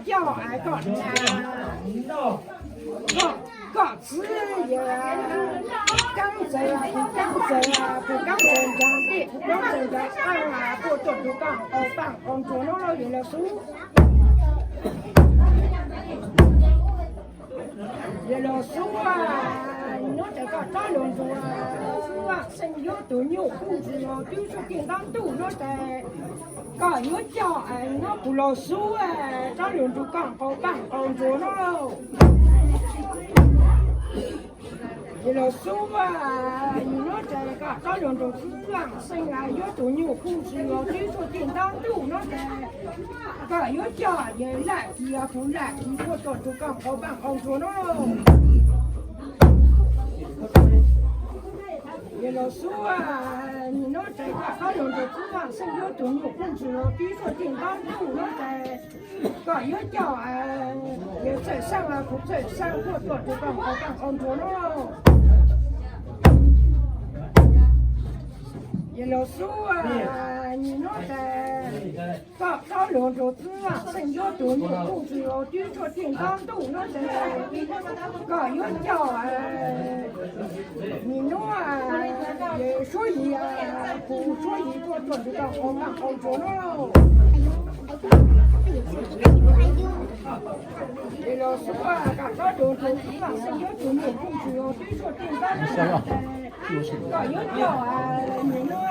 叫俺个个子也刚正啊，不刚正啊，不刚正讲的，不刚正讲俺啊，不做不刚，我办工作了有了书。有了书啊，你这个张龙珠啊，书啊，生有多牛控制哦，就是叮当都那在，搞有教哎，那不老书哎，张龙珠刚好办工作了。有了书啊，你那这个张龙珠书啊，生啊有多牛控制哦，就是叮当都那在。搞有教也来，也不来，你我做就刚好办工作了。有了书啊，你那这个张龙珠书啊，生有多牛控制哦，比如说叮当都那在。搞有教啊，也在上啊，不在上，我做就刚好办工作了。有了书啊，你那在搞龙珠书啊，生有多牛控制哦，比如说叮当都那在。搞有教啊，你那啊，也所以啊，不所以我做就刚好办工作了。这个是啊，刚刚就从地方生有多牛控制哦，比如说叮当都搞有教啊，你那啊，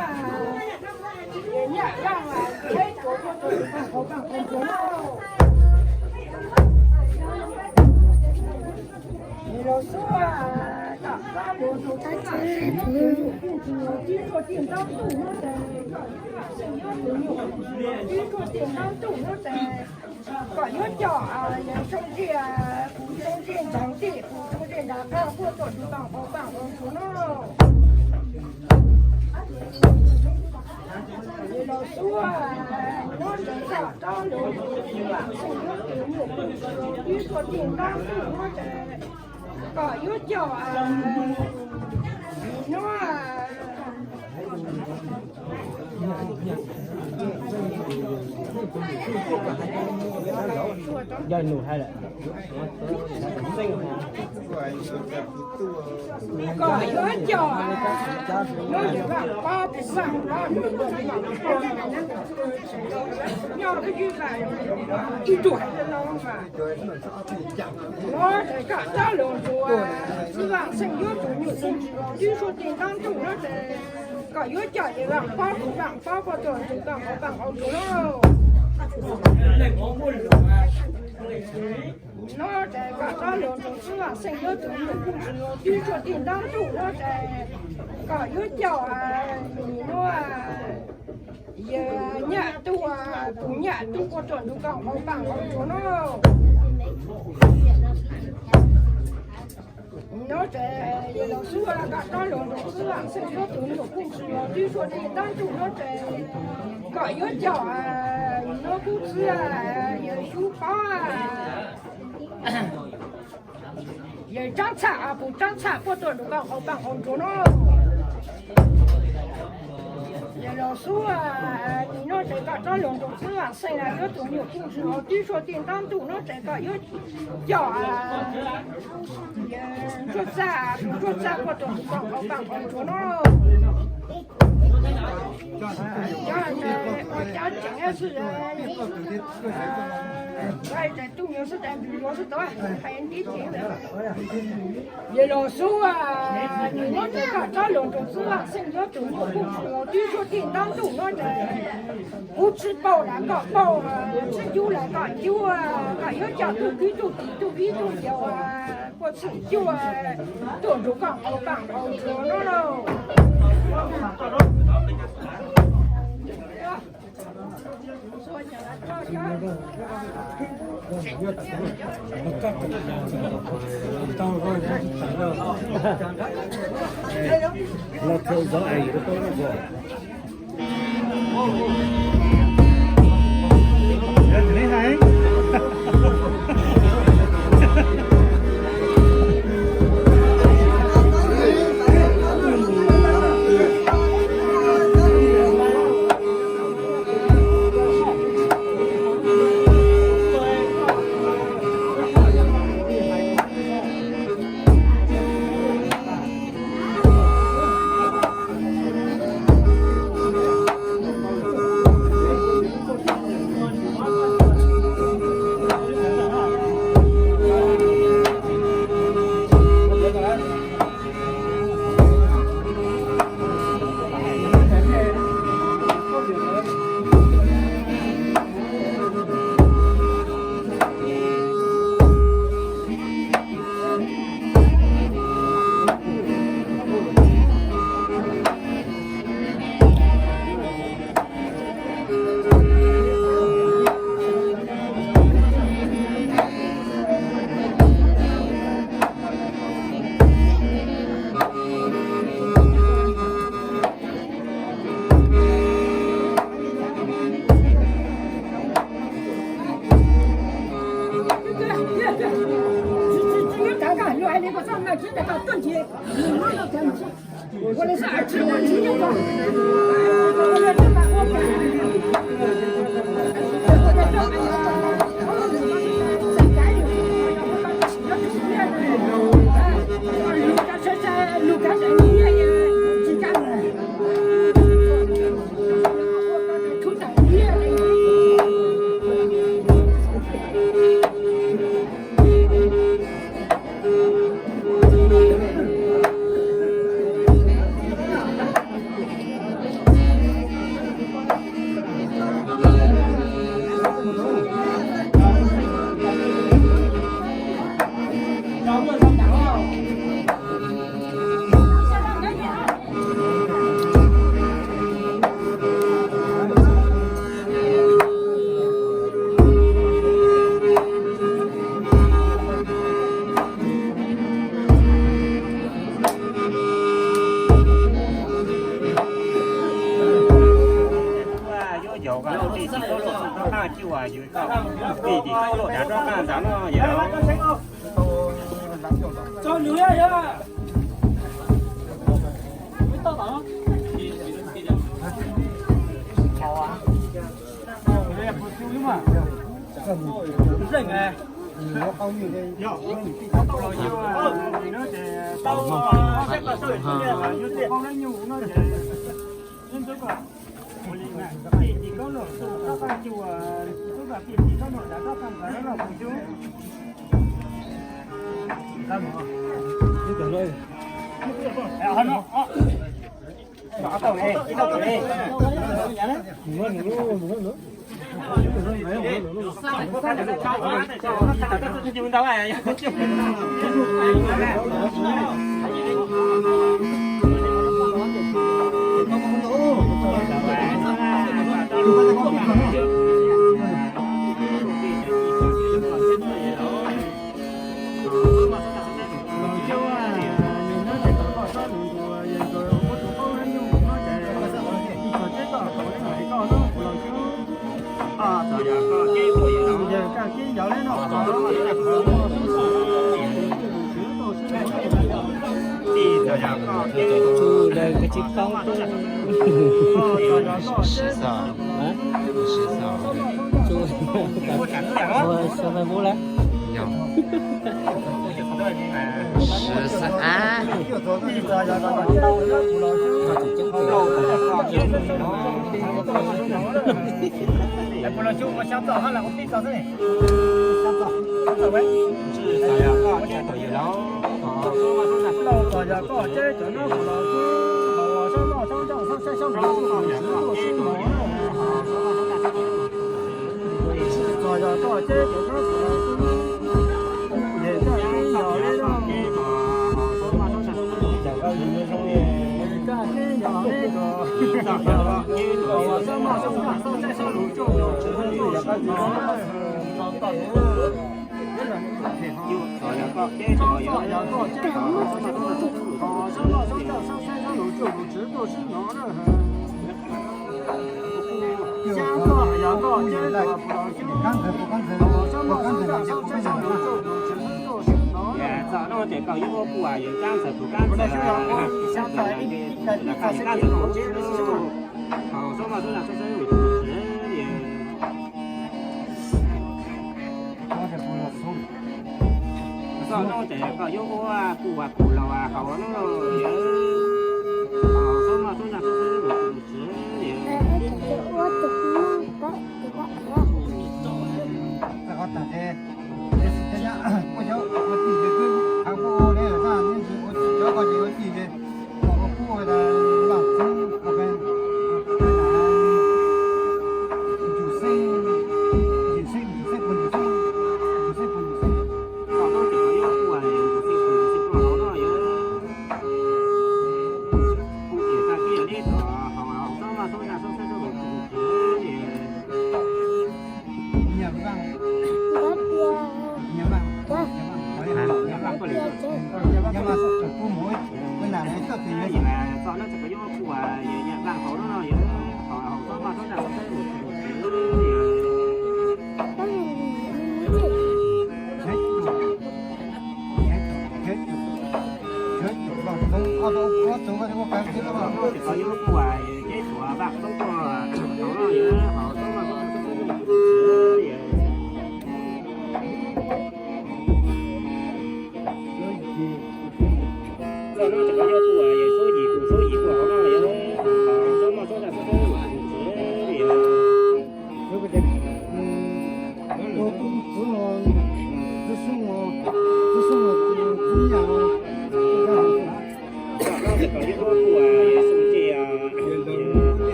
人家让啊，开做就干好干工作了。这个是啊，刚刚就从地方生有多牛控制哦，比如说叮当都那在，生有多牛控制哦，比如说叮当都那在。搞有教啊，也中间啊，不中间长地，不中间长看，我做就当好办工作了。你老说啊，我这个张龙珠啊，生有多牛控制哦，比如说叮当都我这搞有教啊，你那啊。giờ nụ hay là có有教啊，有一个八不上，要个鱼饭一顿的弄法。我这个张龙珠啊，是吧？生有多牛控制哦，据说叮当都那在。搞有教一个八不上，八不做就干好办好做了。那这个张龙珠是啊，生有多牛控制哦，据说叮当都那在搞有教啊，你那啊，也伢都啊，不伢都我做就干好办好做了。那这有老师啊，张龙珠是啊，生有多牛控制哦，据说叮当都那在搞有教啊，那公司啊，也书包啊。也长差啊，不长差，不做就干好办好做了。也老说啊，你那这个张龙珠是啊，生啊有多牛控制哦，据说叮当都那这个有教啊，也做啥不做啥，不做就干好办好做了。我家讲的是在东面是在旅游是多，还有你听的。也老说啊，你那这个张龙珠是啊，生有多牛控制哦，据说叮当都那这不吃饱了搞饱啊，吃酒了搞酒啊，还有家都比都酒啊，不吃酒啊，都就搞好办好做了喽。nó theo dõi ảnh của tôi rồi đấy này 我那是二尺的直接装，我这把我chú đây cái chiếc tóc十嫂，十嫂，chú sao phải bố lắm 有13，不能就我想找他了，我可以找这里。想找呗。是啥呀？这可以了。老早呀，搞这真的不老师，我上老上上上上上上，我是老人。早呀，搞这真的不老师，也在跟摇来了。讲个音乐上面，干跟摇那个。我上马上上上再上路就有，只能做两个字。ก็นอกจากก็ยกว่าปูเราเขาเนาะเยอะเขาสมัครต้นนักซื้อหรือซื้อเยอะแต่ก็ตัดเอง这样我就我自己跟韩国那个啥，你是我这个就自己我不会的老师我们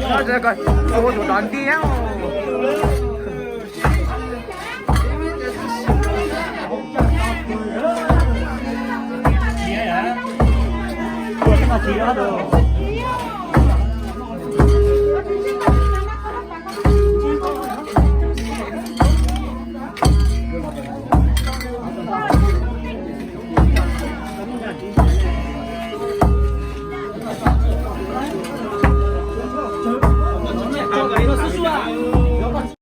nó sẽ coi ô đồ đòn tiếng cái mà chỉ đó được